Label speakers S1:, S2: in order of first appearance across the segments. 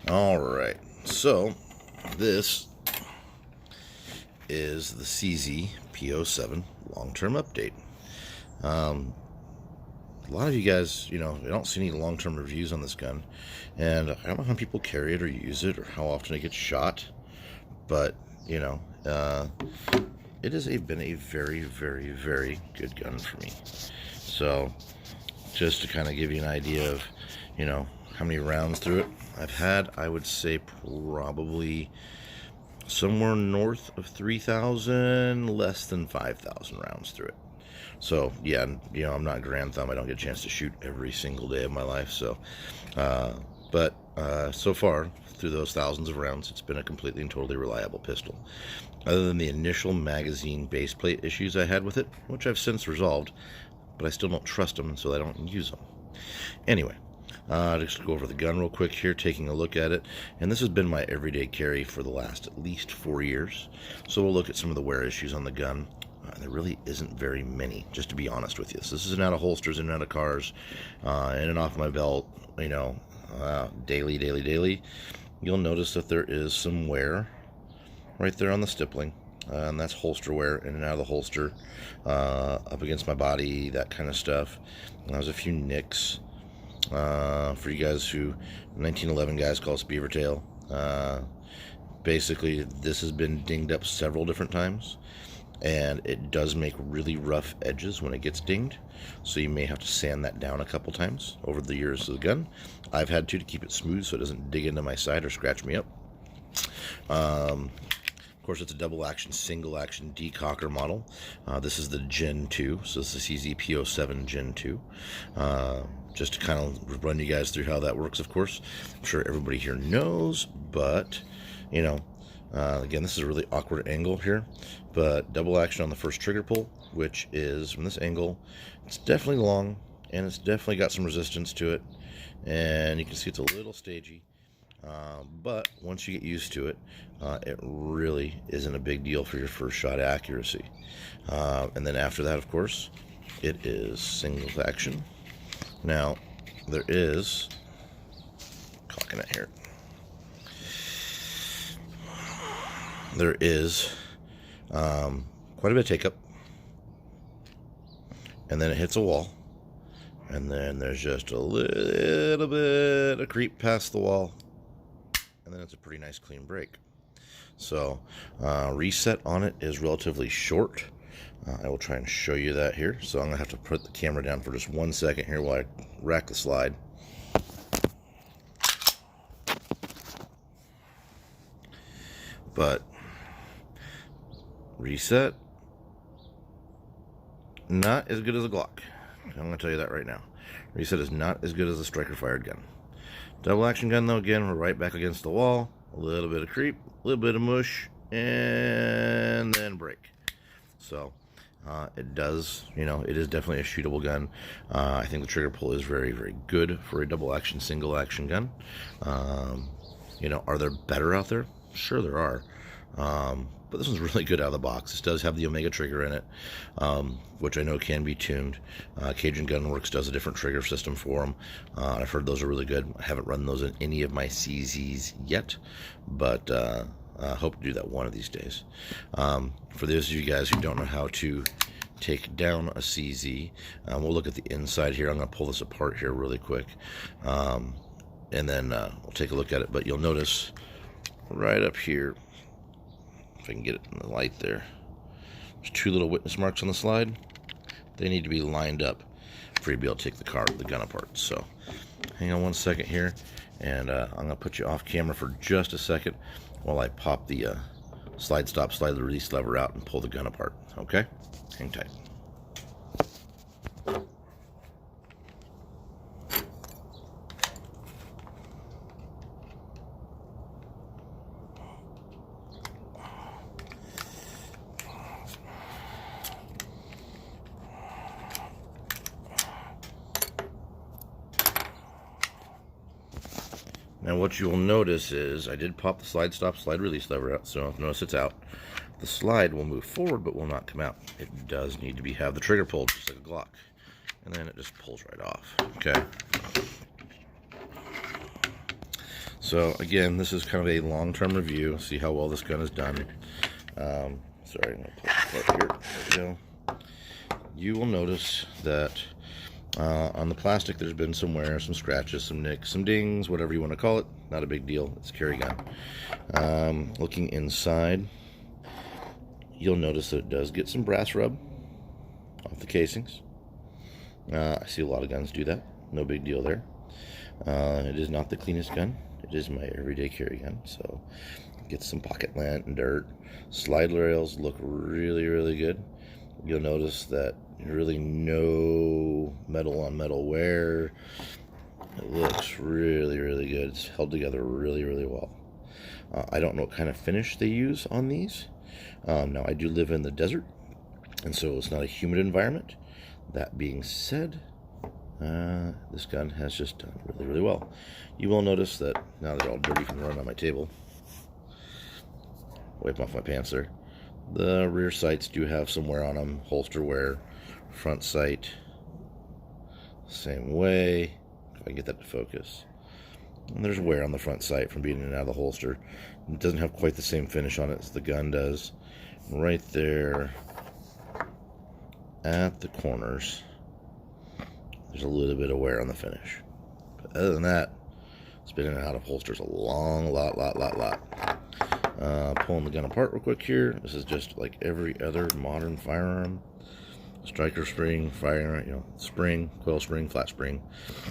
S1: Alright, so this is the CZP07 long-term update. A lot of you guys, I don't see any long-term reviews on this gun, and I don't know how people carry it or use it or how often it gets shot, but, it has been a very, very, very good gun for me. So, just to kind of give you an idea of, how many rounds through it I've had, I would say probably somewhere north of 3,000, less than 5,000 rounds through it. So yeah, I'm not Grand Thumb. I don't get a chance to shoot every single day of my life. So, but so far through those thousands of rounds, it's been a completely and totally reliable pistol. Other than the initial magazine base plate issues I had with it, which I've since resolved, but I still don't trust them, and so I don't use them. Anyway. Just go over the gun real quick here, taking a look at it. And this has been my everyday carry for the last at least 4 years. So we'll look at some of the wear issues on the gun. There really isn't very many, just to be honest with you. So this is in and out of holsters, in and out of cars, in and off my belt, daily. You'll notice that there is some wear right there on the stippling. And that's holster wear, in and out of the holster, up against my body, that kind of stuff. And there's a few nicks. For you guys who 1911 guys call us beaver tail, basically this has been dinged up several different times, and it does make really rough edges when it gets dinged, so you may have to sand that down a couple times over the years of the gun. I've had to keep it smooth so it doesn't dig into my side or scratch me up. Of course, it's a double action, single action decocker model. This is the Gen 2, so this is the CZP07 Gen 2. Just to kind of run you guys through how that works, of course. I'm sure everybody here knows, but, again, this is a really awkward angle here. But double action on the first trigger pull, which is from this angle. It's definitely long, and it's definitely got some resistance to it. And you can see it's a little stagey. But once you get used to it, it really isn't a big deal for your first shot accuracy. And then after that, of course, it is single action. Now, there is, clocking it here, there is quite a bit of take up, and then it hits a wall, and then there's just a little bit of creep past the wall, and then it's a pretty nice clean break. So reset on it is relatively short. I will try and show you that here. So I'm going to have to put the camera down for just 1 second here while I rack the slide. But reset, not as good as a Glock. I'm going to tell you that right now. Reset is not as good as a striker fired gun. Double action gun though, again, we're right back against the wall. A little bit of creep, a little bit of mush, and then break. So it does, it is definitely a shootable gun. I think the trigger pull is very, very good for a double action, single action gun. Are there better out there? Sure there are. But this one's really good out of the box. This does have the Omega trigger in it, which I know can be tuned. Cajun Gunworks does a different trigger system for them. I've heard those are really good. I haven't run those in any of my CZs yet, but I hope to do that one of these days. For those of you guys who don't know how to take down a CZ, we'll look at the inside here. I'm going to pull this apart here really quick, and then we'll take a look at it. But you'll notice right up here, if I can get it in the light there, there's two little witness marks on the slide. They need to be lined up for you to be able to take the gun apart. So hang on 1 second here, and I'm going to put you off camera for just a second while I pop the slide release lever out and pull the gun apart. Okay? Hang tight. Now what you will notice is I did pop the slide release lever out, so notice it's out. The slide will move forward but will not come out. It does need to have the trigger pulled just like a Glock, and then it just pulls right off. Okay. So again, this is kind of a long-term review. See how well this gun is done. Sorry, I'm going to pull it apart here. There we go. You will notice that on the plastic there's been some wear, some scratches, some nicks, some dings, whatever you want to call it. Not a big deal. It's a carry gun. Looking inside, you'll notice that it does get some brass rub off the casings. I see a lot of guns do that. No big deal there. It is not the cleanest gun. It is my everyday carry gun, so get some pocket lint and dirt. Slide rails look really, really good. You'll notice that really no metal on metal wear. It looks really, really good. It's held together really, really well. I don't know what kind of finish they use on these. Now, I do live in the desert, and so it's not a humid environment. That being said, this gun has just done really, really well. You will notice that now they're all dirty from running on my table. Wipe off my pants there. The rear sights do have some wear on them, holster wear. Front sight, same way. If I can get that to focus. And there's wear on the front sight from being in and out of the holster. It doesn't have quite the same finish on it as the gun does. Right there at the corners, there's a little bit of wear on the finish. But other than that, it's been in and out of holsters a lot. Pulling the gun apart real quick here. This is just like every other modern firearm. Striker spring, spring, coil spring, flat spring.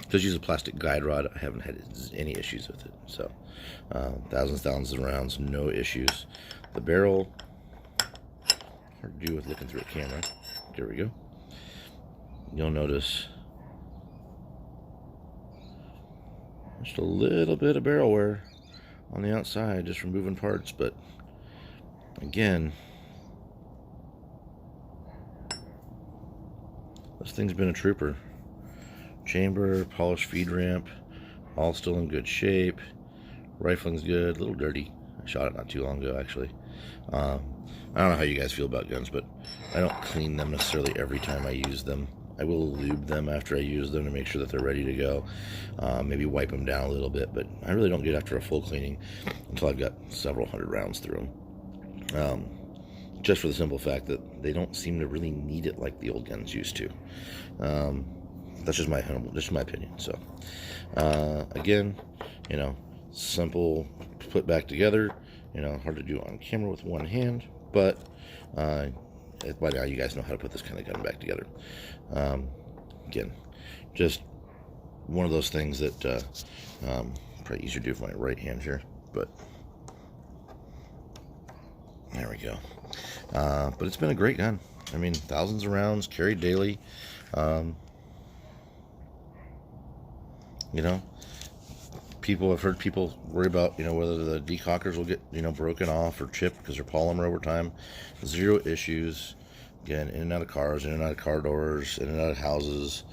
S1: Just use a plastic guide rod. I haven't had any issues with it. So, thousands of rounds, no issues. The barrel, hard to do with looking through a camera. There we go. You'll notice just a little bit of barrel wear on the outside, just from moving parts. But again, this thing's been a trooper. Chamber, polished feed ramp, all still in good shape. Rifling's good, a little dirty. I shot it not too long ago, actually. I don't know how you guys feel about guns, but I don't clean them necessarily every time I use them. I will lube them after I use them to make sure that they're ready to go. Maybe wipe them down a little bit, but I really don't get after a full cleaning until I've got several hundred rounds through them. Just for the simple fact that they don't seem to really need it like the old guns used to. That's just my opinion. So, again, simple put back together. Hard to do on camera with one hand, but by now you guys know how to put this kind of gun back together. Again, just one of those things that probably easier to do with my right hand here, but there we go. But it's been a great gun. I mean, thousands of rounds carried daily. I've heard people worry about, whether the decockers will get, broken off or chipped because they're polymer over time. Zero issues. Again, in and out of cars, in and out of car doors, in and out of houses,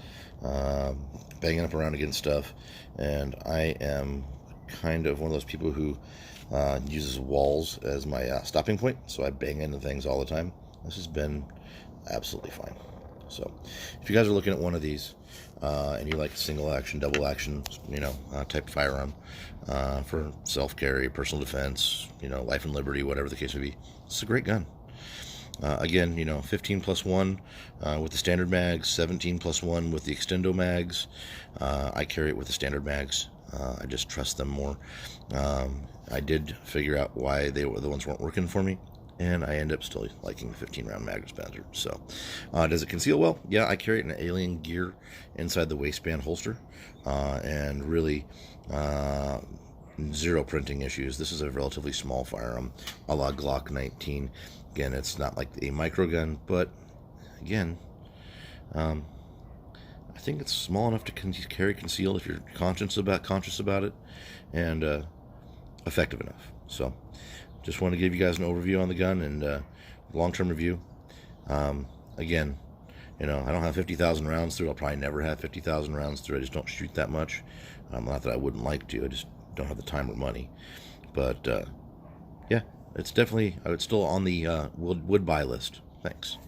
S1: banging up around against stuff. And I am kind of one of those people who uses walls as my stopping point, so I bang into things all the time. This has been absolutely fine. So if you guys are looking at one of these and you like single action, double action, type firearm for self-carry, personal defense, life and liberty, whatever the case may be, it's a great gun. Again, 15+1 with the standard mags, 17+1 with the extendo mags. I carry it with the standard mags. I just trust them more. I did figure out why the ones weren't working for me, and I end up still liking the 15-round mag dispenser. So, does it conceal well? Yeah, I carry it in an alien gear inside the waistband holster, and really zero printing issues. This is a relatively small firearm, a la Glock 19. Again, it's not like a micro gun, but again, I think it's small enough to carry concealed if you're conscious about it, and effective enough. So, just want to give you guys an overview on the gun and long-term review. Again, I don't have 50,000 rounds through. I'll probably never have 50,000 rounds through. I just don't shoot that much. Not that I wouldn't like to. I just don't have the time or money. But yeah, it's definitely, it's still on the would buy list. Thanks.